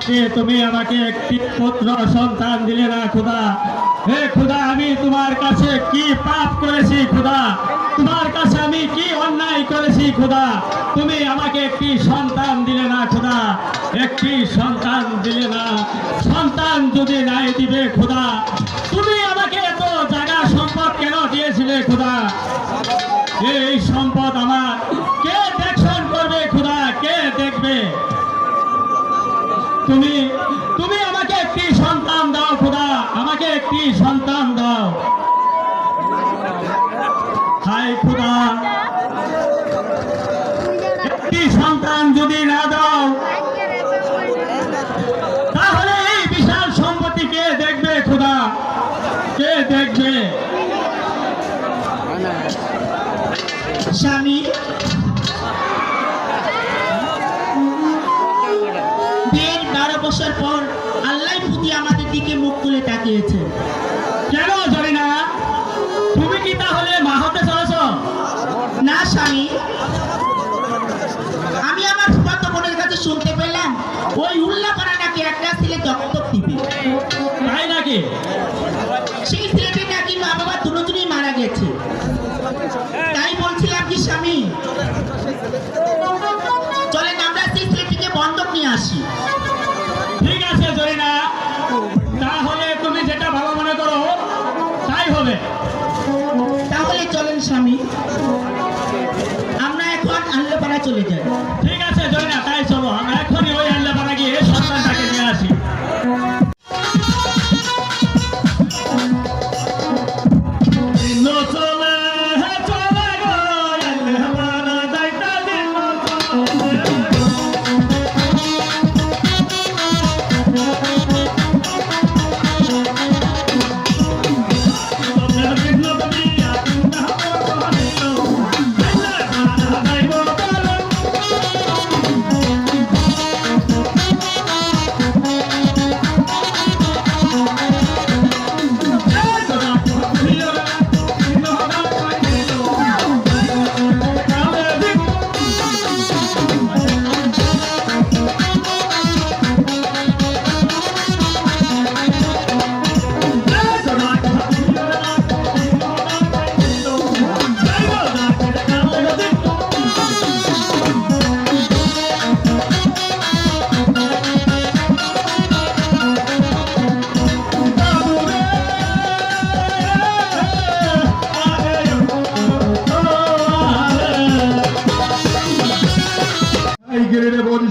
যে তুমি আমাকে একটি পুত্র সন্তান দিলে না খোদা। হে খোদা, আমি তোমার কাছে কি পাপ করেছি খোদা? তোমার কাছে আমি কি অন্যায় করেছি খোদা? তুমি আমাকে একটি সন্তান দিলে না খোদা, একটি সন্তান দিলে না। সন্তান যদি নাই দিবে খোদা, তুমি আমাকে এত জায়গা সম্পদ কেন দিয়েছিলে খোদা? এই সম্পদ আমার কে দেখশন করবে খোদা? কে দেখবে? তুমি তুমি আমাকে একটি সন্তান দাও খোদা, আমাকে একটি সন্তান দাও। হায় খোদা, একটি সন্তান যদি না দাও, তাহলে এই বিশাল সম্পত্তি কে দেখবে খোদা? কে দেখবে? স্বামী, বিয়ের 12 বছর পর আল্লাহ প্রতি আমাদের দিকে মুখ তুলে তাকিয়েছে। কেন জানি না, তুমি কি তাহলে মা হতে চলেছ? না স্বামী, আমি আমার ফুফাতো বোনের কাছে শুনতে পেলাম ওই উল্লাপাড়া নাকি একটা ছেলে দত্তক দিবে। তাই নাকি? সেই ছেলেটি নাকি মা বাবা দুজনেই মারা গেছে। তাই বলছিলাম কি স্বামী, চলেন আমরা সেই ছেলেটিকে বন্ধক নিয়ে আসি। ঠিক আছে জরিনা, তাহলে তুমি যেটা ভালো মনে করো তাই হবে। তাহলে চলেন স্বামী, আমরা এখন আল্লাপাড়া চলে যাই। ঠিক আছে জরিনা, তাই চলো আমরা এখনই ওই আল্লাপাড়া গিয়ে সন্তানটাকে নিয়ে আসি।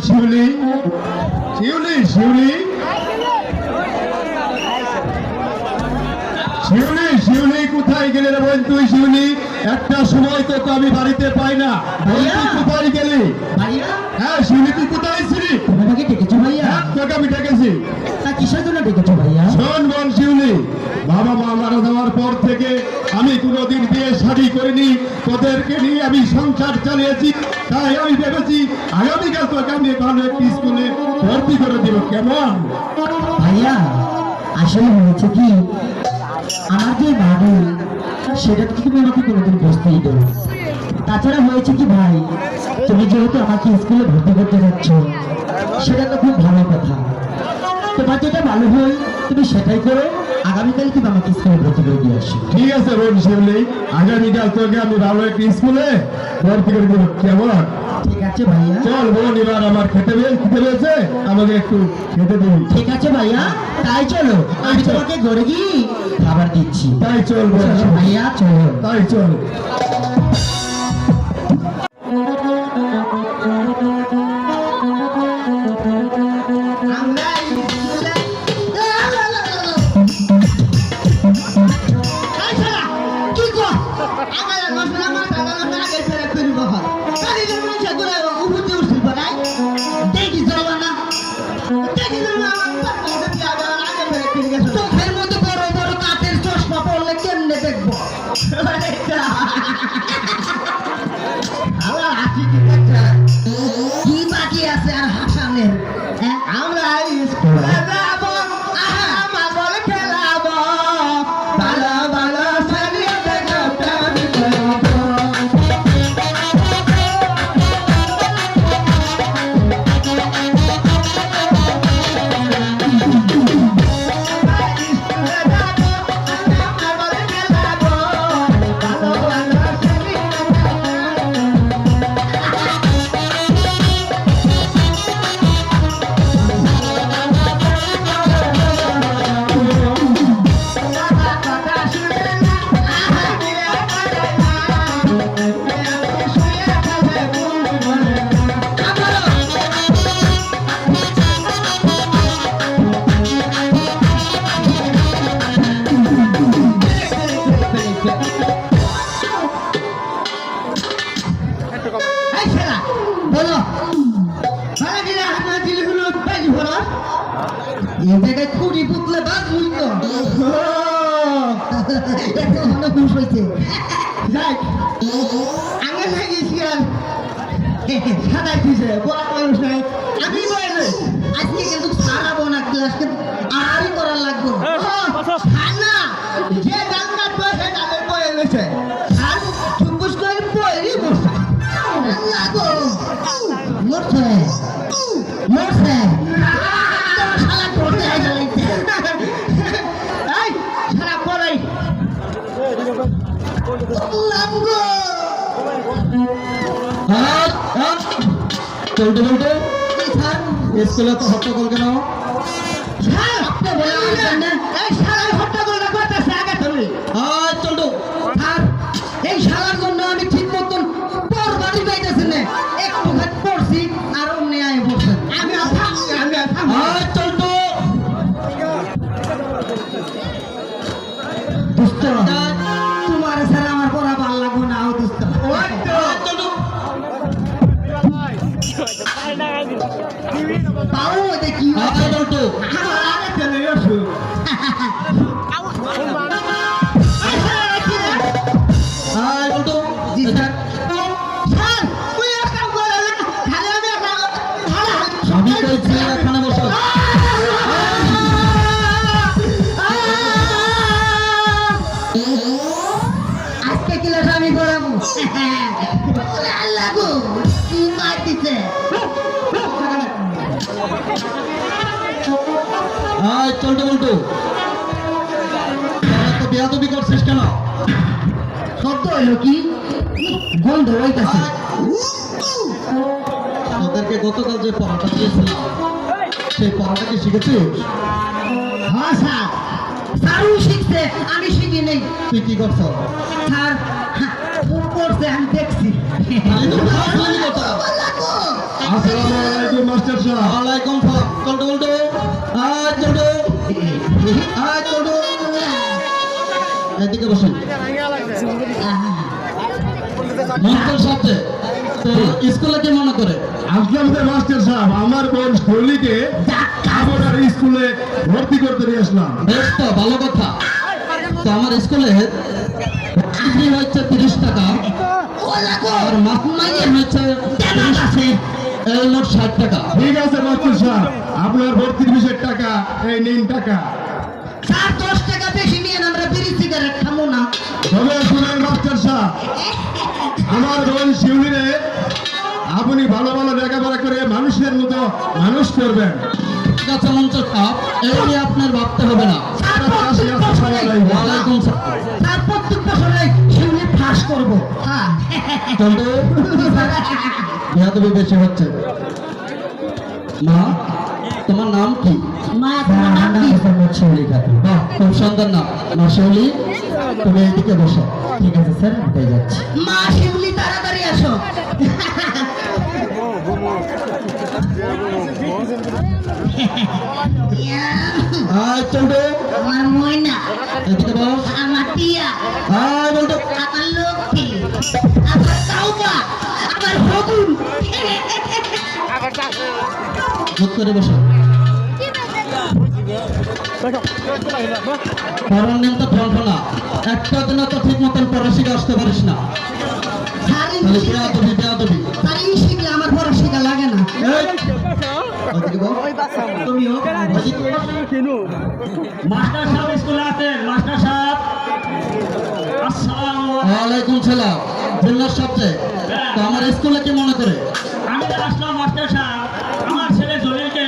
শিউলি, শিউলি, শিউলি, শিউলি, শিউলি, কোথায় গেলে রে বোন তুই? শিউলি, একটা সময় তো আমি বাড়িতে পাই না। ভাইয়া কোথায় গেলি? ভাইয়া, হ্যাঁ শিউলি, তুই কোথায় ছিলি? আমাকে ডেকেছো ভাইয়া? তোকে আমি ডেকেছি। তা কিসের জন্য ডেকেছো ভাইয়া? শোন বোন শিউলি, বাবা মা মারা যাওয়ার পর থেকে আমি কোনোদিন বিয়ে শাদী করিনি। তোদেরকে নিয়ে আমি সংসার চালিয়েছি। তাই আমি ভেবেছি আগামীকাল তোকে আমি ভালো একটি স্কুলে ভর্তি করে দিব। কেমন? ভাইয়া, আসলে হয়েছে কি, আমার যে বাবু সেটা তো তুমি আমাকে কোনোদিন বুঝতেই দেবো। তাছাড়া হয়েছে কি ভাই, তুমি যেহেতু আমাকে স্কুলে ভর্তি করতে যাচ্ছ, সেটা তো খুব ভালো কথা। তোমার যেটা ভালো হয় তুমি সেটাই করো। আগামীকাল তুমি আমাকে স্কুলে ভর্তি করে দিয়ে আসো। ঠিক আছে বোন শিউলি, আগামীকাল তোকে আমি ভালো একটি স্কুলে ভর্তি করে দিব। কেমন? ঠিক আছে ভাইয়া। চল বোন, এবার আমার খেতে পেয়েছে, আমাকে একটু খেতে দিবি। ঠিক আছে ভাইয়া, তাই চলো, আমি তোমাকে ঘরে গিয়ে খাবার দিচ্ছি। তাই চল বোন, চলো ভাইয়া, চলো। তাই চল। কি বাকি আছে আর হাসানের? আমরা স্কুলে যাব, আমার বলে খেলাবো, ভালো ভালো সারিয়ে দেখো। বলো ভাড়া দিলে আপনার দিলগুলো পেজ ভরা এই জায়গায় খুঁড়ি পুতলে বাস বুঝ তো এত মনে খুশ হয়েছে যাই আগে লাগিয়েছি আর সাদা দিছে বড় মানুষ নাই আমি বলে আজকে কিন্তু সারাবো না ক্লাসকে আরই করার লাগবে না যে গানটা বসে তাদের বয়ে গেছে আর চুপস করে বয়েরই বসে লাগো মরছে মরছে শালা করতে আইছে এই শালা পড়াই লাগো চলতে চলতে স্যার স্কুলে তো হট্টগোল কেন? স্যার আপনি বলেন না এই শালা হট্টগোল না করতেছে আগে তুমি চলতো আর এই শালার জন্য আমি ঠিক মতন পড়বারই পাইতেছি না একটু খাট পড়ছি আর অমনি আয় বসে আমি চলতো দুষ্ট তোমার স্যার আমার পড়া ভালো লাগবে না ও দুষ্ট চলতো পাও দেখি চলতো আমার আগে চলে আসো চলতো জি স্যার স্যার তুই একটা বলে না খালি আমি একটা আমি কইছি এখানে বসো আজকে ক্লাস আমি করাবো আল্লাহ গো কি মার দিছে চলতো বলতো তো বিয়াদবি করছিস কেন? শব্দ হইলো কি গন্ধ হইতাছে তোদেরকে গতকাল যে পড়াটা দিয়েছিলাম সেই পড়াটা কি শিখেছিস? হ্যাঁ স্যার স্যারও শিখছে আমি শিখি নেই তুই কি করছ? স্যার খুব করছে আমি দেখছি আমি তো বুঝলামই কথা। আসসালামু আলাইকুম মাস্টার সাহেব। ওয়ালাইকুম সালাম। চলতো বলতো চলতো চলতো এদিকে বসুন। মাস্টার সাথে তো স্কুলে কি মনে করে? আসলাম যে মাস্টার সাহেব, আমার বোন শৈলীকে আপনার স্কুলে ভর্তি করতে নিয়ে আসলাম। বেশ তো ভালো কথা। তো আমার স্কুলে ফি হচ্ছে 30 টাকা আর মাসে হচ্ছে এই মোট 60 টাকা। ঠিক আছে মাস্টার সাহেব, আপনার ভর্তির বিষয়ের টাকা এই নিন টাকা। স্যার 10 টাকা বেশি নিয়ে আমরা বিড়ি সিগারেট খাবো না তবে শুনেন মাস্টার সাহেব, আমার বোন শিউলিরে আপনি ভালো ভালো লেখাপড়া করে মানুষের মতো মানুষ করবেন। ঠিক আছে মঞ্চ সাহেব, এই নিয়ে আপনার ভাবতে হবে না। স্যার প্রত্যেক বছরে ওয়ালাইকুম সালাম। স্যার প্রত্যেক বছরে শিউলি ফাঁস করবো হ্যাঁ চলতো বিয়াদবি বেশি হচ্ছে। মা তোমার নাম কি? মা তোমার নাম কি শিউলি খাতুন। বাহ, খুব সুন্দর নাম। মা শিউলি তুমি এদিকে বসো। ঠিক আছে স্যার, উঠে যাচ্ছি। মা শিউলি তাড়াতাড়ি আসো চলতো আমার ময়না এদিকে বস। আমার টিয়া বলতো আমার লক্ষ্মী আমার কাউবা আমার হগুন চুপ করে বসো। পড়ার নেন তো ঠনঠনা, একটা দিন তো ঠিক মতন পড়াশিখে আসতে পারিস না। সারি তাহলে বেয়াদবি বেয়াদবি। সারি শিখলে আমার পড়া শেখা লাগে না ওদিকে বস। তুমিও ওদিকে। মাস্টার সাহেব স্কুলে আছেন? মাস্টার সাহেব আসসালামু ওয়ালাইকুম সালাম। জিল্লার সবচেয়ে তো আমার স্কুলে কি মনে করে? আমি যে আসলাম মাস্টার সাহেব, আমার ছেলে জলিলকে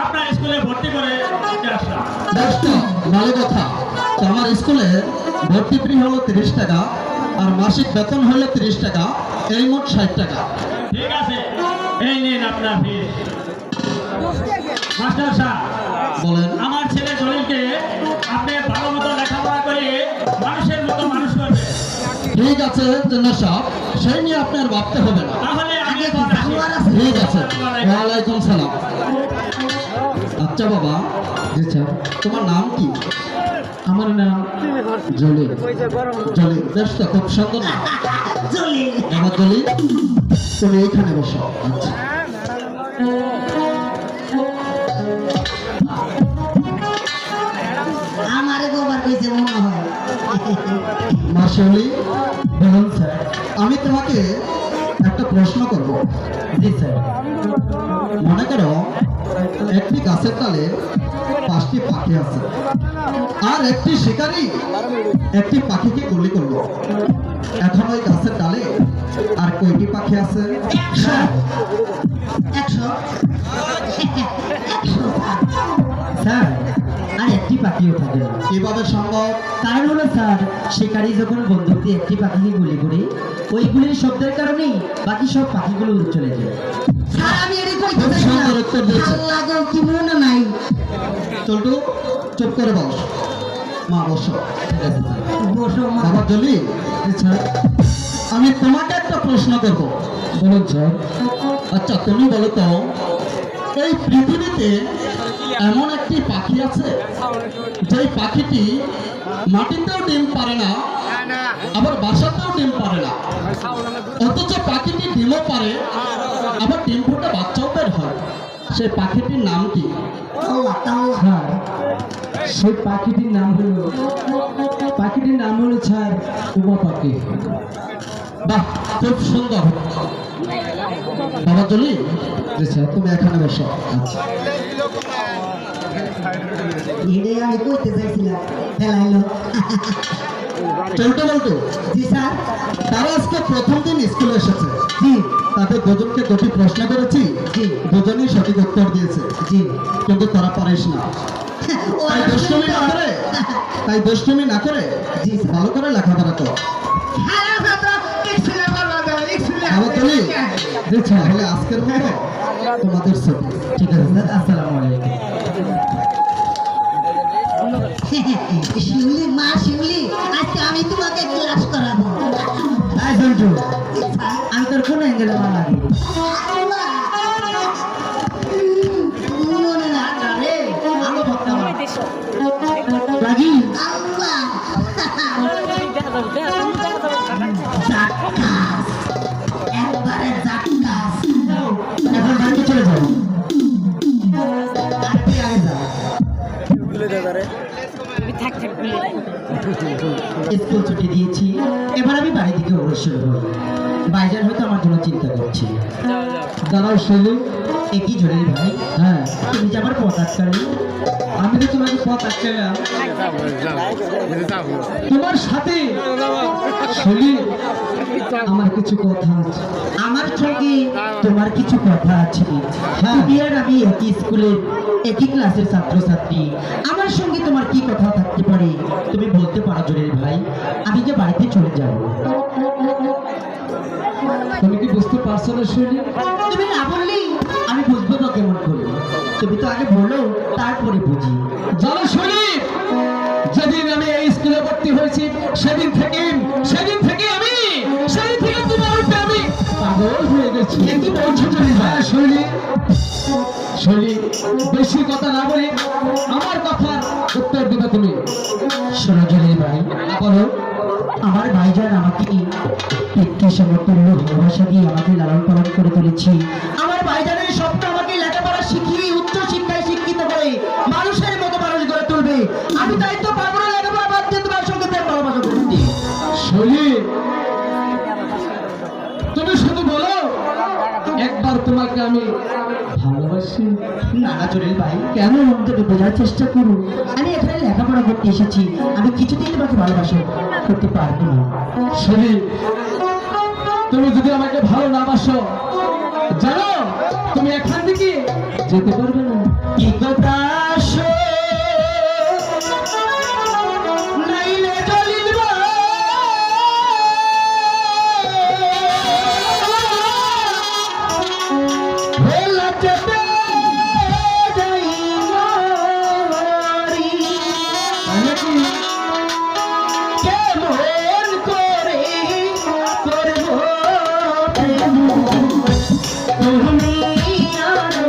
আপনার স্কুলে ভর্তি করে দিতে আসলাম। বেশ তো ভালো কথা। তো আমার স্কুলে ভর্তি ফি হলো 30 টাকা আর মাসিক বেতন হলো 30 টাকা, এই মোট 60 টাকা। ঠিক আছে, এই নিন আপনার ফিস। মাস্টার সাহেব, বলেন। আমার ছেলে জলিলকে আপনি ভালো মতো লেখাপড়া করে মানুষের মতো মানুষ করবেন। ঠিক আছে জিল্লার সাহেব, সেই নিয়ে আপনার ভাবতে হবে না। তাহলে আমি আগে এবার আসি। জানোয়ার আছে ঠিক আছে। ওয়ালাইকুম সালাম। আচ্ছা বাবা, জি স্যার, তোমার নাম কি? আমার নাম জলিল। জলিল, বেশ তো খুব সুন্দর নাম। জলিল এবার জলিল তুমি এইখানে বসো। আচ্ছা আমারে গোবার কইছে মনে হয়। মাসলি, বলুন স্যার। আমি তোমাকে একটা প্রশ্ন করব। জি স্যার। মনে করো একটি গাছের ডালে 5টি পাখি আছে, আর একটি শিকারী একটি পাখিকে গুলি করলো। এখন ওই গাছের ডালে আর কয়টি পাখি আছে? 100 স্যার, আর একটি পাখিও থাকে না। কিভাবে সম্ভব? কারণ হলো স্যার, শিকারী যখন বন্দুক দিয়ে একটি পাখিকে গুলি করে, ওই গুলির শব্দের কারণেই বাকি সব পাখিগুলো উড়ে চলে যায়। স্যার আমি এটাই কইতে খুব সুন্দর উত্তর দিয়েছে। লাগো কি মনে নাই। চলটু চুপ করে বস। মা বসো। ঠিক আছে স্যার। বসো মা। বাবা জলি, আমি তোমাকে একটা প্রশ্ন করব। বলুন স্যার। আচ্ছা তুমি বলো তো, এই পৃথিবীতে এমন একটি পাখি আছে যে পাখিটি মাটিতেও ডিম পারে না, আবার বাসাতেও ডিম পারে না, অথচ পাখিটি ডিমও পারে, আবার ডিম ফুটে বাচ্চাও বের হয়। সেই পাখিটির নাম কি? স্যার, সেই পাখিটির নাম হলো স্যার উমা পাখি। বাহ, খুব সুন্দর। বাবা জলি, তুমি এখানে বসো। আচ্ছা এটাই আমি কইতে চাইছিলাম, ফেলাইলো। চলটু বলটু, জি স্যার। তারা আজকে প্রথম দিন স্কুলে এসেছে। জি তাদের দুজনকে দুটি প্রশ্ন করেছি, জি দুজনই সঠিক উত্তর দিয়েছে, জি। কিন্তু তারা পারিস না। তাই দুষ্টুমি না করে জি স্যার। ভালো করে লেখাপড়া কর। তাহলে আজকের মতো তোমাদের ছুটি। ঠিক আছে স্যার, আসসালামু আলাইকুম। শিউলি মা, শিউলি আজকে আমি তোমাকে ক্লাস করাবো। আই জন্টু, আমি তোর কোন অ্যাঙ্গেলে মা লাগি? মনে না রে, আমি ভক্তা লাগি। জাক্কাস, একবারে জাক্কাস। এখন বাড়িতে চলে যাবো। আর তুই আগে যা। স্কুল ছুটি দিয়েছি, এবার আমি বাড়ি থেকে অবশ্যই হব। ভাইজান হয়তো আমার জন্য চিন্তা করছে। দাঁড়াও শৈলী, একই জরুরি ভাই। হ্যাঁ তুমি যে আমার পথ আটকালি, আমি তো তোমাকে পথ আটকালাম তোমার সাথে। শৈলী, আমার কিছু কথা আছে। আমার সঙ্গে তোমার কিছু কথা আছে। তুমি আর আমি একই স্কুলের একই ক্লাসের ছাত্রছাত্রী, আমার সঙ্গে তোমার কি কথা থাকতে পারে তুমি বলতে পারো জরুরি ভাই? আমি যে বাড়িতে চলে যাব। তুমি কি বুঝতে পারছো না শৈলী? তুমি না বললি আমি বুঝবো তো কেমন করে? তুমি তো আগে বলো, তারপরে বুঝি। জানো শৈলী, যেদিন আমি এই স্কুলে ভর্তি হয়েছি সেদিন থেকে তোমার উপরে আমি পাগল হয়ে গেছি। কি বলছো জরুরি ভাই? শৈলী, বেশি কথা না বলে আমার কথার উত্তর দিবে তুমি। শোনো জরুরি ভাই, বলো। আমার ভাইজান আমাকে একটি সমতুল্য ভালোবাসা দিয়ে আমাকে লালন পালন করে তুলেছি। আমার ভাইজানের স্বপ্ন আমাকে লেখাপড়া শিখিয়ে উচ্চ শিক্ষায় শিক্ষিত করে মানুষের মতো মানুষ গড়ে তুলবে। আমি তাই তো পারবো না লেখাপড়া বাদ দিয়ে তোমার সঙ্গে প্রেম ভালোবাসা করতে। শৈলী, তুমি শুধু বলো একবার তোমাকে আমি ভালোবাসি। না না জলিল ভাই, কেন অন্তত বোঝার চেষ্টা করুন। আমি এখানে লেখাপড়া করতে এসেছি, আমি কিছুতেই তোমাকে ভালোবাসা করতে পারবো না। শৈলী, তুমি যদি আমাকে ভালো না বাসো, জানো তুমি এখান থেকে যেতে পারবে না। কি কথা নাইলে জলিল ভাই, ভোলা যেতে যাই মরি। কেমন করে করবো প্রেম? তুমি আরো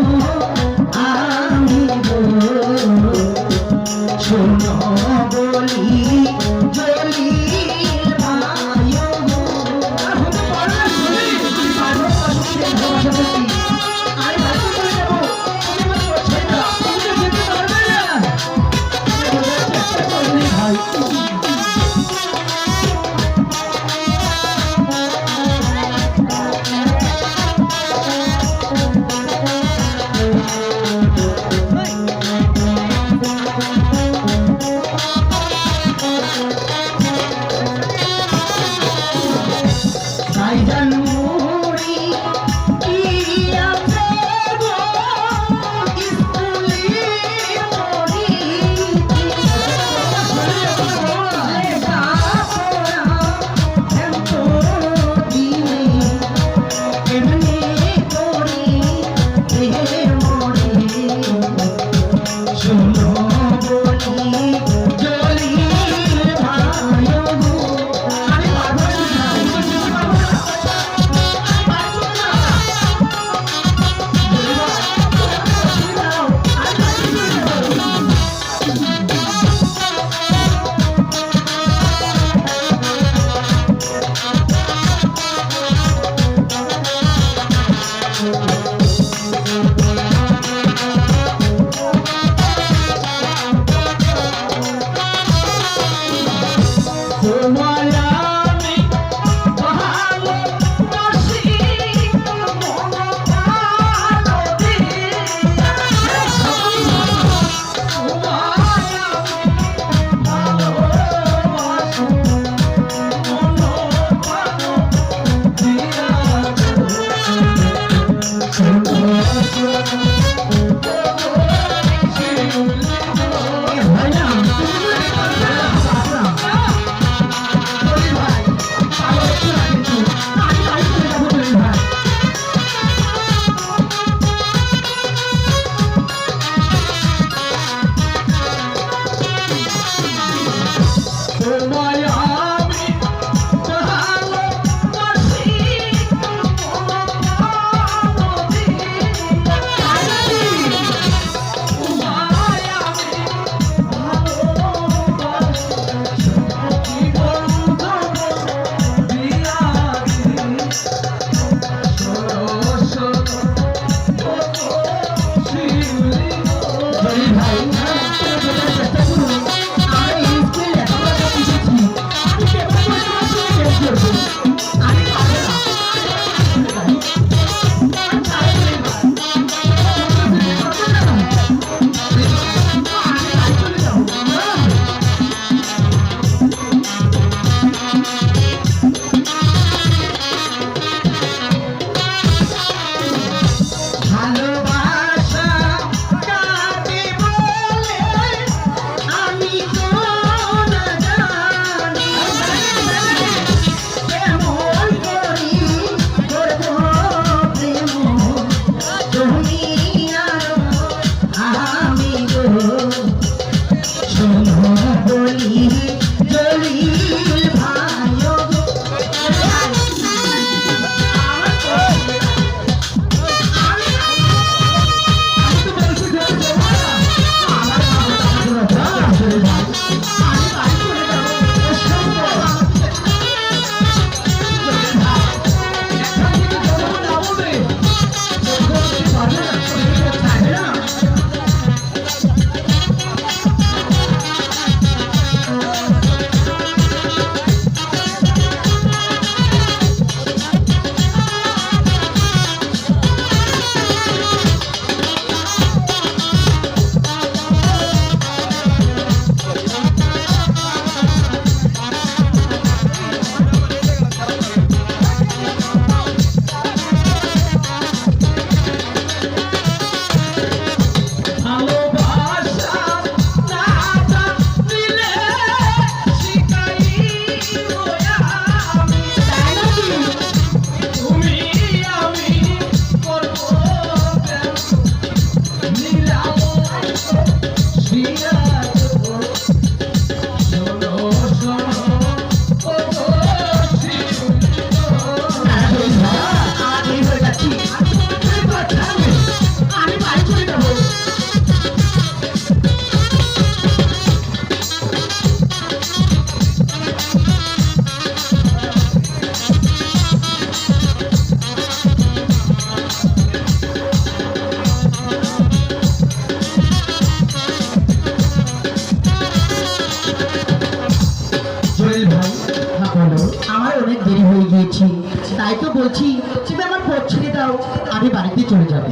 দাও, আমি বাড়িতে চলে যাব।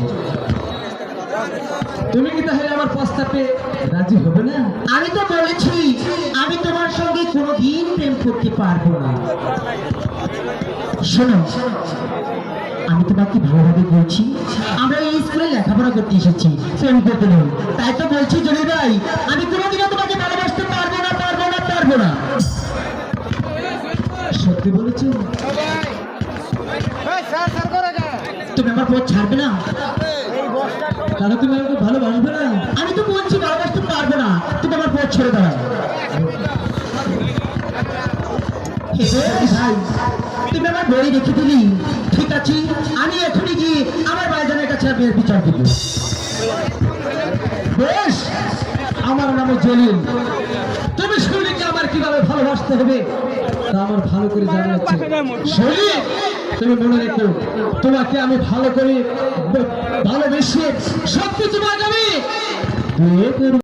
তুমি কি তাহলে আমার প্রস্তাবে রাজি হবে না? আমি তো বলেছি আমি তোমার সঙ্গে কোনোদিন প্রেম করতে পারবো না। শোনো, আমি তোমাকে ভালোভাবে বলছি, আমরা এই স্কুলে লেখাপড়া করতে এসেছি, প্রেম করতে নয়। তাই তো বলছি জলিল ভাই, আমি কোনোদিনও তোমাকে ভালোবাসতে পারবো না, পারবো না, পারবো না। সত্যি বলেছো? তুমি আমার পথ ছাড়বে না? তাহলে তুমি আমাকে ভালোবাসবে না? আমি তো বলছি ভালোবাসতে পারবো না, তুমি আমার পথ ছেড়ে দাও। ভাই, তুমি আমার বই রেখে দিলি, ঠিক আছে, আমি এখনই গিয়ে আমার ভাইজানের কাছে বিয়ের বিচার দিব। বেশ, আমার নাম জলিল। তুমি শরীরকে আমার কিভাবে ভালোবাসতে হবে তা আমার ভালো করে জানা আছে। শরীর, তুমি মনে রেখো, তোমাকে আমি ভালো করে ভালোবেসে সত্যি তোমাকে আমি বিয়ে করব।